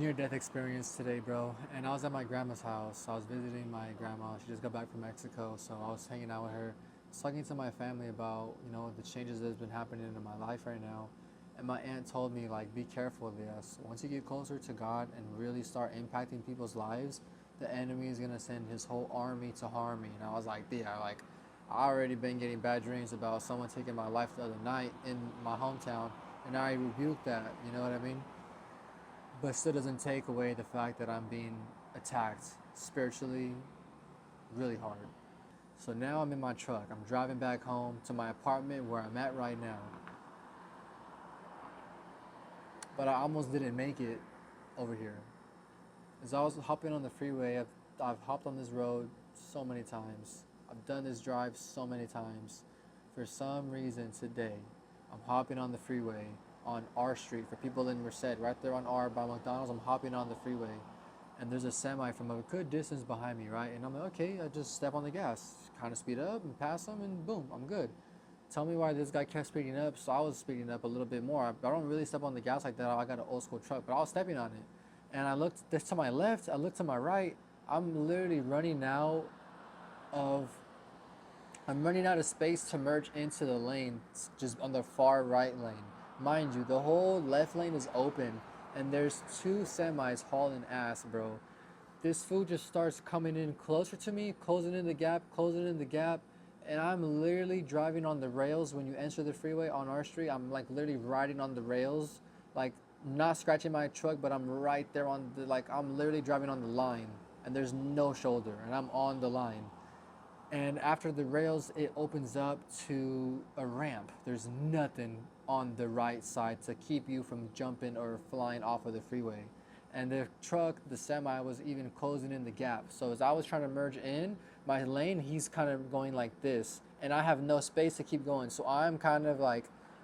near-death experience today, bro. And I was at my grandma's house. I was visiting my grandma. She just got back from Mexico, so I was hanging out with her. I was talking to my family about, the changes that's been happening in my life right now. And my aunt told me, like, be careful of this. Once you get closer to God and really start impacting people's lives, the enemy is gonna send his whole army to harm me. And I was like, yeah, like, I already been getting bad dreams about someone taking my life the other night in my hometown, and I rebuked that. You know what I mean? But still doesn't take away the fact that I'm being attacked spiritually really hard. So now I'm in my truck. I'm driving back home to my apartment where I'm at right now. But I almost didn't make it over here. As I was hopping on the freeway, I've hopped on this road so many times. I've done this drive so many times. For some reason today, I'm hopping on the freeway on R Street. For people in Merced, right there on R by McDonald's, I'm hopping on the freeway. And there's a semi from a good distance behind me, right? And I'm like, okay, I just step on the gas, kind of speed up and pass them, and boom, I'm good. Tell me why this guy kept speeding up, so I was speeding up a little bit more. I don't really step on the gas like that. I got an old school truck, but I was stepping on it. And I looked this to my left, I looked to my right. I'm literally running out of I'm running out of space to merge into the lane, just on the far right lane. Mind you, the whole left lane is open, and there's two semis hauling ass, bro. This fool just starts coming in closer to me, closing in the gap, and I'm literally driving on the rails. When you enter the freeway on our street, I'm like literally riding on the rails, like not scratching my truck, but I'm right there on the, like, I'm literally driving on the line, and there's no shoulder, and I'm on the line. And after the rails, it opens up to a ramp. There's nothing on the right side to keep you from jumping or flying off of the freeway. And the truck, the semi, was even closing in the gap. So as I was trying to merge in my lane, he's kind of going like this, and I have no space to keep going. So I'm kind of like,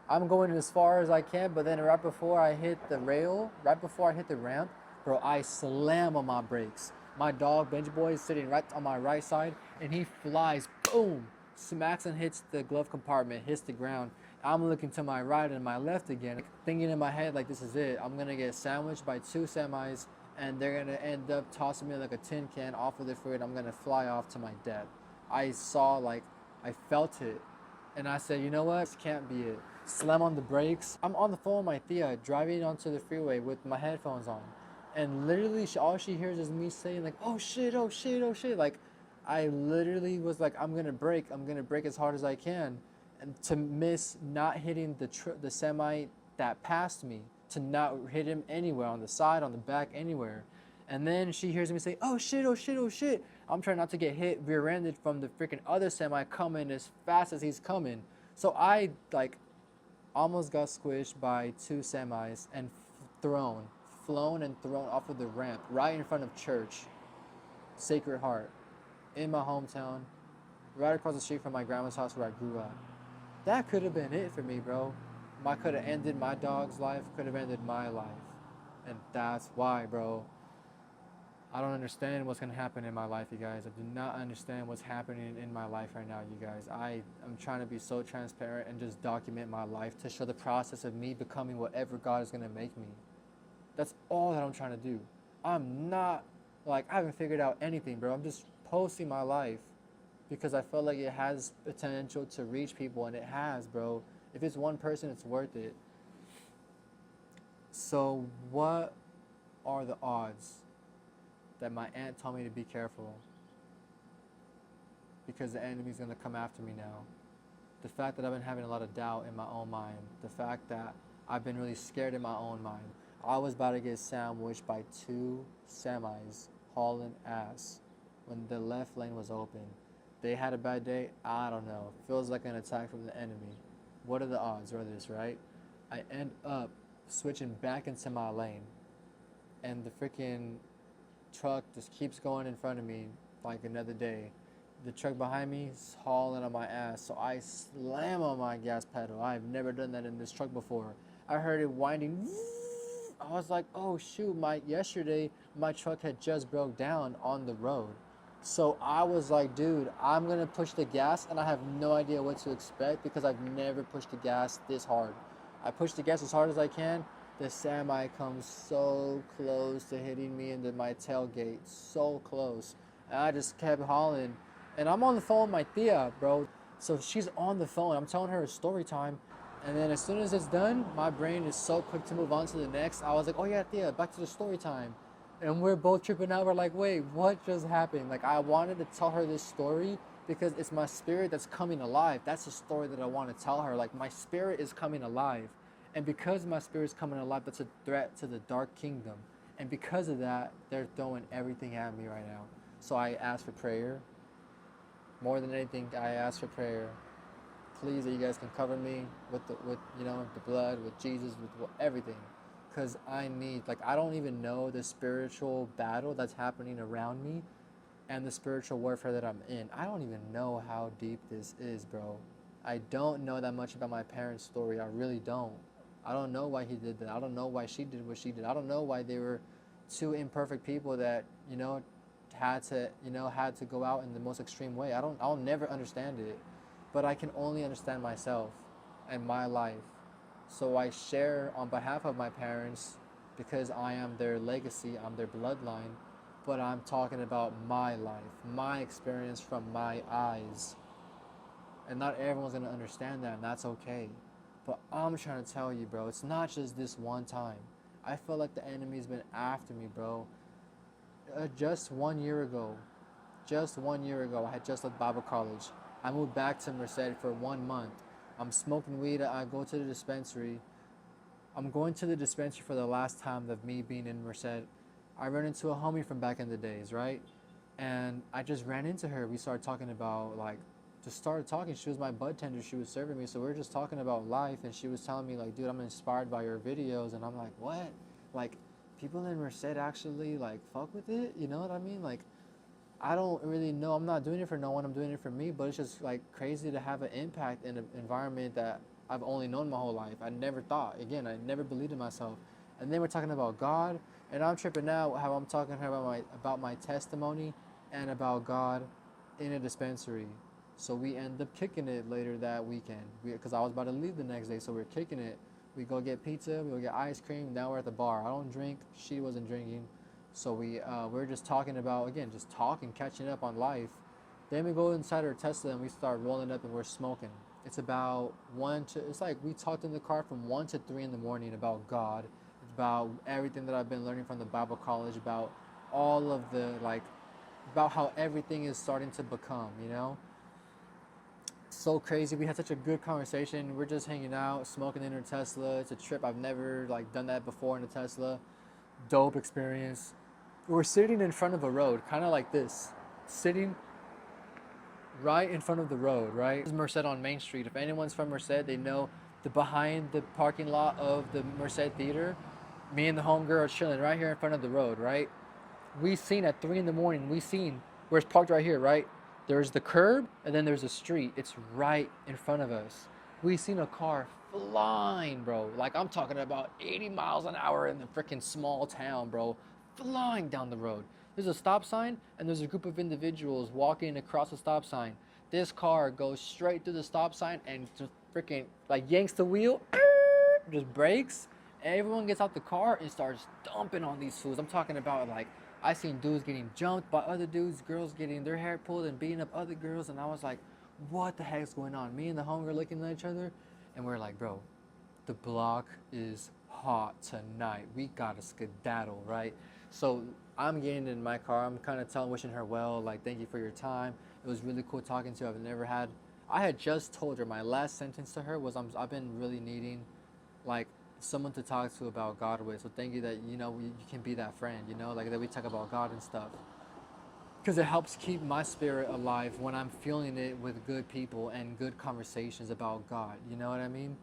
I'm going as far as I can, but then right before I hit the rail, right before I hit the ramp, bro, I slam on my brakes. My dog, Benji Boy, is sitting right on my right side, and he flies, boom, smacks and hits the glove compartment, hits the ground. I'm looking to my right and my left again, thinking in my head, like, this is it. I'm gonna get sandwiched by two semis, and they're gonna end up tossing me like a tin can off of the freeway, and I'm gonna fly off to my death. I saw, like, I felt it, and I said, you know what? This can't be it. Slam on the brakes. I'm on the phone with my Thea, driving onto the freeway with my headphones on. And literally, all she hears is me saying, like, oh shit, oh shit, oh shit. Like, I literally was like, I'm gonna brake as hard as I can. And to miss not hitting the semi that passed me, to not hit him anywhere, on the side, on the back, anywhere. And then she hears me say, oh shit, oh shit, oh shit. I'm trying not to get hit rear-ended from the freaking other semi coming as fast as he's coming. So I, like, almost got squished by two semis and flown and thrown off of the ramp right in front of church, Sacred Heart, in my hometown, right across the street from my grandma's house where I grew up. That could have been it for me, bro. I could have ended my dog's life, could have ended my life. And that's why, bro. I don't understand what's going to happen in my life, you guys. I do not understand what's happening in my life right now, you guys. I'm trying to be so transparent and just document my life to show the process of me becoming whatever God is going to make me. That's all that I'm trying to do. I'm not, like, I haven't figured out anything, bro. I'm just posting my life because I feel like it has potential to reach people, and it has, bro. If it's one person, it's worth it. So what are the odds that my aunt told me to be careful because the enemy's going to come after me now? The fact that I've been having a lot of doubt in my own mind. The fact that I've been really scared in my own mind. I was about to get sandwiched by two semis hauling ass when the left lane was open. They had a bad day? I don't know. Feels like an attack from the enemy. What are the odds of this, right? I end up switching back into my lane, and the freaking truck just keeps going in front of me like another day. The truck behind me is hauling on my ass, so I slam on my gas pedal. I've never done that in this truck before. I heard it winding. I was like, oh shoot, yesterday my truck had just broke down on the road. So I was like, dude, I'm gonna push the gas, and I have no idea what to expect because I've never pushed the gas this hard. I push the gas as hard as I can, the semi comes so close to hitting me into my tailgate, so close. And I just kept hollering. And I'm on the phone with my tia, bro. So she's on the phone. I'm telling her a story time. And then as soon as it's done, my brain is so quick to move on to the next. I was like, oh yeah, tia, back to the story time. And we're both tripping out. We're like, wait, what just happened? Like, I wanted to tell her this story because it's my spirit that's coming alive. That's the story that I want to tell her. Like, my spirit is coming alive. And because my spirit's coming alive, that's a threat to the dark kingdom. And because of that, they're throwing everything at me right now. So I ask for prayer. More than anything, I ask for prayer. Please, that you guys can cover me with the blood, with Jesus, with everything, because I need, like, I don't even know the spiritual battle that's happening around me, and the spiritual warfare that I'm in. I don't even know how deep this is, bro. I don't know that much about my parents' story. I really don't. I don't know why he did that. I don't know why she did what she did. I don't know why they were two imperfect people that had to go out in the most extreme way. I'll never understand it, but I can only understand myself and my life. So I share on behalf of my parents because I am their legacy, I'm their bloodline, but I'm talking about my life, my experience from my eyes. And not everyone's gonna understand that, and that's okay. But I'm trying to tell you, bro, it's not just this one time. I feel like the enemy's been after me, bro. Just 1 year ago, I had just left Bible college. I moved back to Merced for 1 month. I'm smoking weed. I go to the dispensary. I'm going to the dispensary for the last time of me being in Merced. I run into a homie from back in the days, right? And I just ran into her. We started talking about, like, just started talking. She was my bud tender. She was serving me. So we were just talking about life. And she was telling me, like, dude, I'm inspired by your videos. And I'm like, what? Like, people in Merced actually, like, fuck with it? You know what I mean? Like, I don't really know. I'm not doing it for no one. I'm doing it for me. But it's just, like, crazy to have an impact in an environment that I've only known my whole life. I never thought. Again, I never believed in myself. And then we're talking about God, and I'm tripping out how I'm talking to her about my testimony and about God in a dispensary. So we end up kicking it later that weekend because I was about to leave the next day. So we're kicking it. We go get pizza. We go get ice cream. Now we're at the bar. I don't drink. She wasn't drinking. So we're just talking about, again, just talking, catching up on life. Then we go inside our Tesla and we start rolling up and we're smoking. It's about it's like we talked in the car from 1 to 3 in the morning about God. It's about everything that I've been learning from the Bible college, about all of the, like, about how everything is starting to become, you know? So crazy. We had such a good conversation. We're just hanging out, smoking in her Tesla. It's a trip. I've never, like, done that before in a Tesla. Dope experience. We're sitting in front of a road, kind of like this, sitting right in front of the road, right? This is Merced on Main Street. If anyone's from Merced, they know behind the parking lot of the Merced Theater, me and the homegirl are chilling right here in front of the road, right? We seen at 3 in the morning, where it's parked right here, right? There's the curb and then there's a street. It's right in front of us. We seen a car flying, bro. Like, I'm talking about 80 miles an hour in the freaking small town, bro. Flying down the road. There's a stop sign and there's a group of individuals walking across the stop sign. This car goes straight through the stop sign and just freaking, like, yanks the wheel, just brakes. Everyone gets out the car and starts dumping on these fools. I'm talking about, like, I seen dudes getting jumped by other dudes, girls getting their hair pulled and beating up other girls, and I was like, what the heck's going on? Me and the homegirl looking at each other, and we're like, bro, the block is hot tonight. We gotta skedaddle, right? So I'm getting in my car. I'm kind of wishing her well, like, thank you for your time. It was really cool talking to her. I had just told her, my last sentence to her was, I've been really needing, like, someone to talk to about God with. So thank you that, you can be that friend, like, that we talk about God and stuff. Because it helps keep my spirit alive when I'm feeling it with good people and good conversations about God. You know what I mean?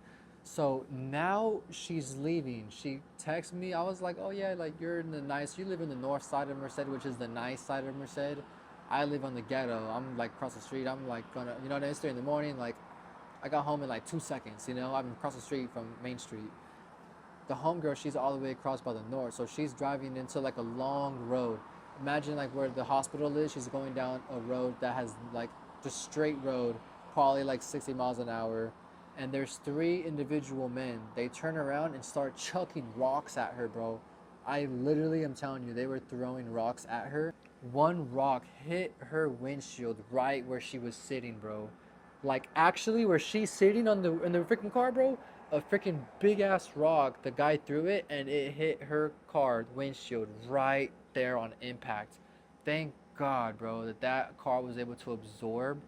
So now she's leaving. She texted me. I was like, oh yeah, like, you live in the north side of Merced, which is the nice side of Merced. I live on the ghetto. I'm, like, across the street. I'm, like, gonna, it's 3 in the morning. Like, I got home in, like, 2 seconds, I'm across the street from Main Street. The homegirl, she's all the way across by the north, so she's driving into, like, a long road. Imagine, like, where the hospital is. She's going down a road that has, like, just straight road, probably like 60 miles an hour. and there's three individual men. They turn around and start chucking rocks at her, bro. I literally am telling you, they were throwing rocks at her. One rock hit her windshield right where she was sitting, bro. Like actually where she's sitting on the in the freaking car, bro. A freaking big ass rock. The guy threw it and it hit her car windshield right there on impact. Thank God, bro, that that car was able to absorb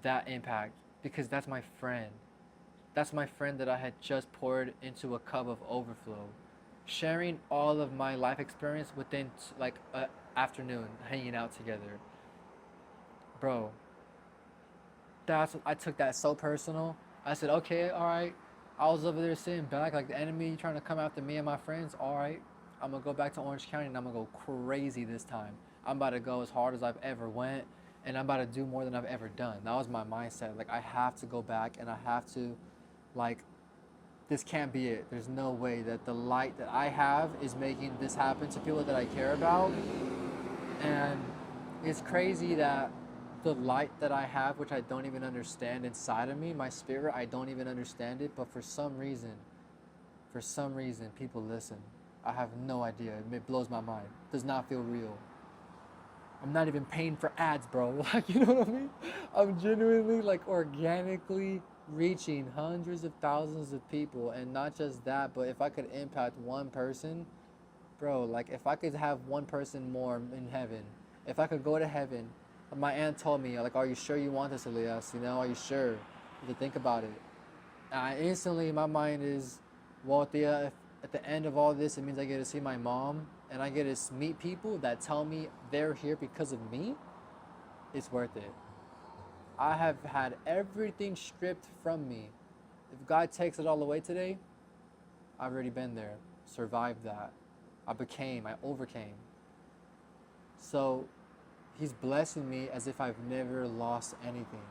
that impact because that's my friend. That's my friend that I had just poured into a cup of overflow. Sharing all of my life experience within like a afternoon hanging out together. Bro, that's I took that so personal. I said, okay, all right. I was over there sitting back like the enemy trying to come after me and my friends. All right, I'm gonna go back to Orange County and I'm gonna go crazy this time. I'm about to go as hard as I've ever went, and I'm about to do more than I've ever done. That was my mindset. Like I have to go back and I have to, like, this can't be it. There's no way that the light that I have is making this happen to people that I care about. And it's crazy that the light that I have, which I don't even understand inside of me, my spirit, I don't even understand it, but for some reason, people listen. I have no idea. It blows my mind. It does not feel real. I'm not even paying for ads, bro. Like, you know what I mean? I'm genuinely, like, organically reaching hundreds of thousands of people. And not just that, but if I could impact one person, bro, like if I could have one person more in heaven, if I could go to heaven, my aunt told me, like, are you sure you want this, Elias? You know, are you sure? You have to think about it. And I instantly, my mind is, well, if at the end of all this, it means I get to see my mom and I get to meet people that tell me they're here because of me, it's worth it. I have had everything stripped from me. If God takes it all away today, I've already been there, survived that. I overcame. So He's blessing me as if I've never lost anything.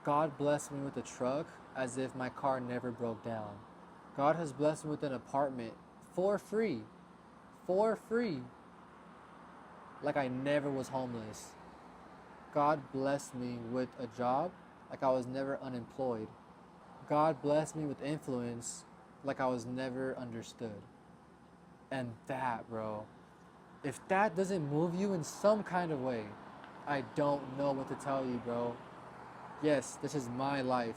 God blessed me with a truck as if my car never broke down. God has blessed me with an apartment for free, for free, like I never was homeless. God blessed me with a job like I was never unemployed. God blessed me with influence like I was never understood. And that, bro, if that doesn't move you in some kind of way, I don't know what to tell you, bro. Yes, this is my life,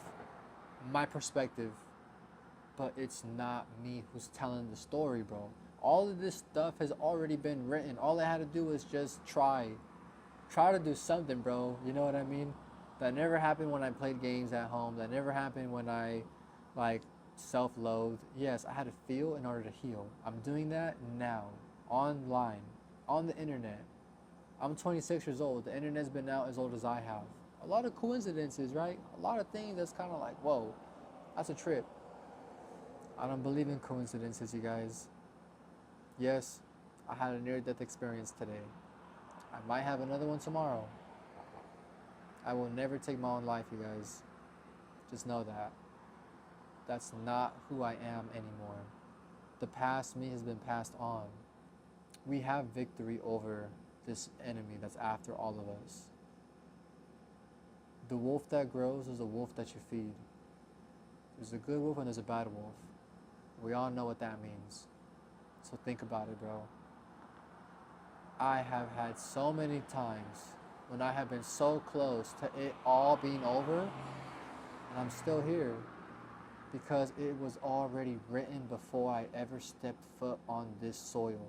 my perspective, but it's not me who's telling the story, bro. All of this stuff has already been written. All I had to do was just try. Try to do something, bro. You know what I mean? That never happened when I played games at home. That never happened when I, like, self-loathed. Yes, I had to feel in order to heal. I'm doing that now, online, on the internet. I'm 26 years old. The internet's been out as old as I have. A lot of coincidences, right? A lot of things that's kind of like, whoa, that's a trip. I don't believe in coincidences, you guys. Yes, I had a near-death experience today. I might have another one tomorrow. I will never take my own life, you guys. Just know that. That's not who I am anymore. The past me has been passed on. We have victory over this enemy that's after all of us. The wolf that grows is a wolf that you feed. There's a good wolf and there's a bad wolf. We all know what that means. So think about it, bro. I have had so many times when I have been so close to it all being over, and I'm still here because it was already written before I ever stepped foot on this soil.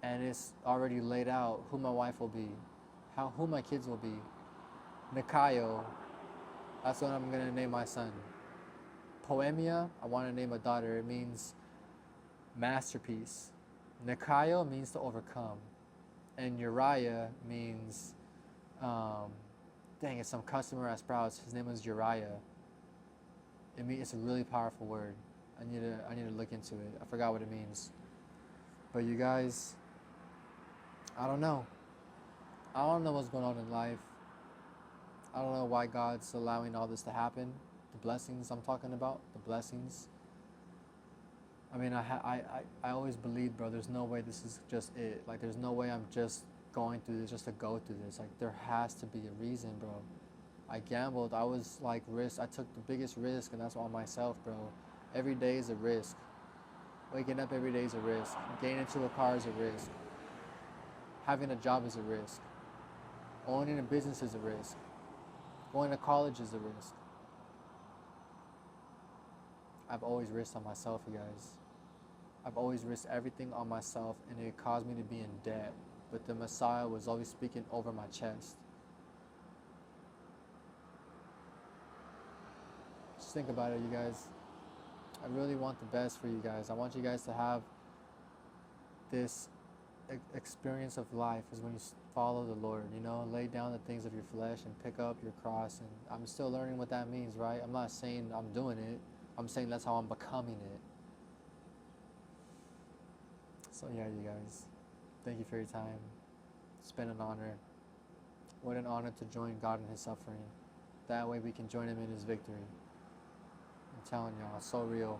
And it's already laid out who my wife will be, who my kids will be. Nikayo, that's what I'm gonna name my son. Poemia, I want to name a daughter. It means masterpiece. Nikayo means to overcome, and Uriah means, dang, it's some customer at Sprouts. His name was Uriah. It's a really powerful word. I need to look into it. I forgot what it means. But you guys, I don't know. I don't know what's going on in life. I don't know why God's allowing all this to happen. The blessings I'm talking about, the blessings. I mean, I always believed, bro, there's no way this is just it. Like, there's no way I'm just going through this just to go through this. Like, there has to be a reason, bro. I gambled. I was like risk. I took the biggest risk, and that's on myself, bro. Every day is a risk. Waking up every day is a risk. Getting into a car is a risk. Having a job is a risk. Owning a business is a risk. Going to college is a risk. I've always risked on myself, you guys. I've always risked everything on myself, and it caused me to be in debt. But the Messiah was always speaking over my chest. Just think about it, you guys. I really want the best for you guys. I want you guys to have this experience of life is when you follow the Lord, you know, lay down the things of your flesh and pick up your cross. And I'm still learning what that means, right? I'm not saying I'm doing it. I'm saying that's how I'm becoming it. So yeah, you guys, thank you for your time. It's been an honor. What an honor to join God in his suffering. That way we can join him in his victory. I'm telling y'all, it's so real.